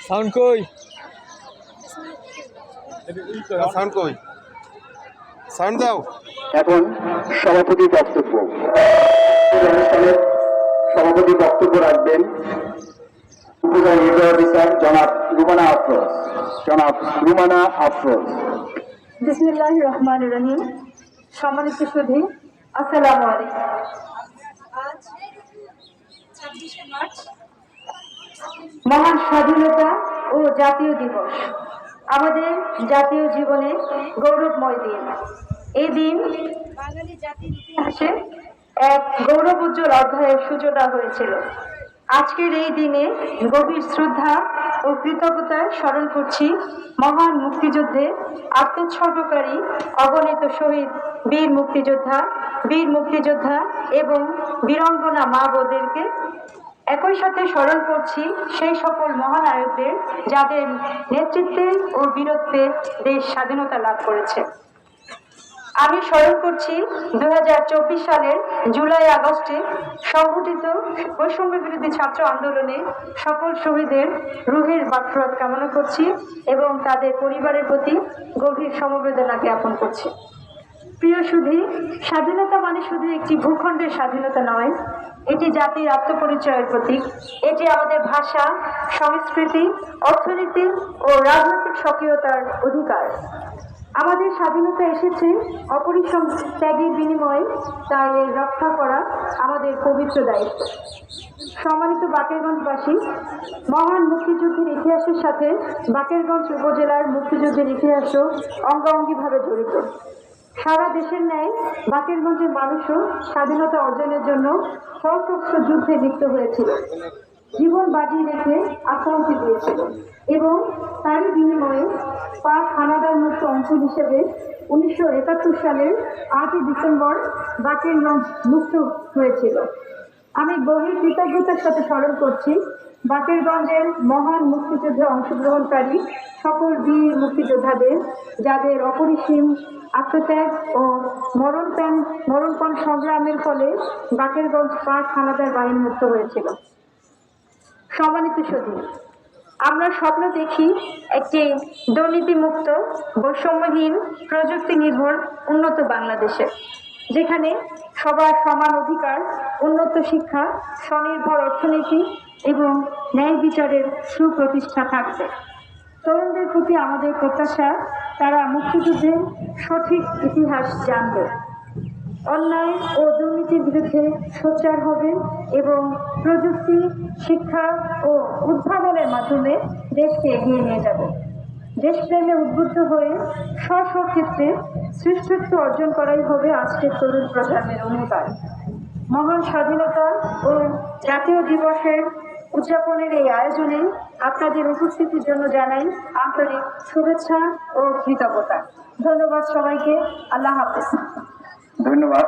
Sound কই sound কই sound দাও। এখন সভাপতি বক্তব্য। অনুষ্ঠানের সভাপতি বক্তব্য রাখবেন উপজেলা নির্বাহী অফিসার জনাব রুমানা আফরোজ। বিসমিল্লাহির রহমানির রহিম। সম্মানিত সুধী, আসসালামু আলাইকুম। আজ 26শে মার্চ মহান স্বাধীনতা ও জাতীয় দিবস, আমাদের জাতীয় জীবনে গৌরবময় দিন। এই দিন বাঙালি জাতির ইতিহাসে এক গৌরবোজ্জ্বল অধ্যায়ের সূচনা হয়েছিল। আজকের এই দিনে গভীর শ্রদ্ধা ও কৃতজ্ঞতার স্মরণ করছি মহান মুক্তিযুদ্ধে আত্মোৎসর্গকারী অগণিত শহীদ বীর মুক্তিযোদ্ধা এবং বীরাঙ্গনা মা বোনদেরকে। একই সাথে স্মরণ করছি সেই সকল মহানায়কদের যাদের নেতৃত্বে ও বীরত্বে দেশ স্বাধীনতা লাভ করেছে। আমি স্মরণ করছি 2024 সালের জুলাই আগস্টে সংঘটিত বৈষম্য বিরোধী ছাত্র আন্দোলনে সকল শহীদের রুহের মাগফিরাত কামনা করছি এবং তাদের পরিবারের প্রতি গভীর সমবেদনা জ্ঞাপন করছি। প্রিয় সুধী, স্বাধীনতা মানে শুধু একটি ভূখণ্ডের স্বাধীনতা নয়, এটি জাতির আত্মপরিচয়ের প্রতীক। এটি আমাদের ভাষা, সংস্কৃতি, অর্থনীতি ও রাজনৈতিক সক্রিয়তার অধিকার। আমাদের স্বাধীনতা এসেছে অপরিসীম ত্যাগের বিনিময়ে, তাই এর রক্ষা করা আমাদের পবিত্র দায়িত্ব। সম্মানিত বাকেরগঞ্জবাসী, মহান মুক্তিযুদ্ধের ইতিহাসের সাথে বাকেরগঞ্জ উপজেলার মুক্তিযুদ্ধের ইতিহাসও অঙ্গাঙ্গিভাবে জড়িত। সারা দেশের ন্যায় বাকেরগঞ্জের মানুষও স্বাধীনতা অর্জনের জন্য সশস্ত্র যুদ্ধে লিপ্ত হয়েছিল, জীবন বাজি রেখে আত্মাহুতি দিয়েছিল এবং তারই বিনিময়ে পাক হানাদার মুক্ত অঞ্চল হিসেবে 1971 সালের 8 ডিসেম্বর বাকেরগঞ্জ মুক্ত হয়েছিল। আমি গভীর কৃতজ্ঞতার সাথে স্মরণ করছি বাকেরগঞ্জের মহান মুক্তিযুদ্ধে অংশগ্রহণকারী সকল বীর মুক্তিযোদ্ধাদের, যাদের অপরিসীম আত্মত্যাগ ও মরণপণ সংগ্রামের ফলে বাকেরগঞ্জ পাক হানাদার বাহিনী মুক্ত হয়েছিল। সম্মানিত সুধী, আমরা স্বপ্ন দেখি একটি দুর্নীতিমুক্ত, বৈষম্যহীন, প্রযুক্তি নির্ভর উন্নত বাংলাদেশে, যেখানে সবার সমান অধিকার, উন্নত শিক্ষা, স্বনির্ভর অর্থনীতি এবং ন্যায় বিচারের সুপ্রতিষ্ঠা থাকবে। তরুণদের প্রতি আমাদের প্রত্যাশা, তারা মুক্তিযুদ্ধের সঠিক ইতিহাস জানবে, অন্যায় ও দুর্নীতির বিরুদ্ধে সোচ্চার হবে এবং প্রযুক্তি, শিক্ষা ও উদ্ভাবনের মাধ্যমে দেশকে এগিয়ে নিয়ে যাবে। দেশপ্রেমে উদ্বুদ্ধ হয়ে স্ব ক্ষেত্রে শ্রেষ্ঠত্ব অর্জন করাই হবে আজকের তরুণ প্রজন্মের অঙ্গীকার। মহান স্বাধীনতা ও জাতীয় দিবসের উদযাপনের এই আয়োজনে আপনাদের উপস্থিতির জন্য জানাই আন্তরিক শুভেচ্ছা ও কৃতজ্ঞতা। ধন্যবাদ সবাইকে। আল্লাহ হাফেজ। ধন্যবাদ।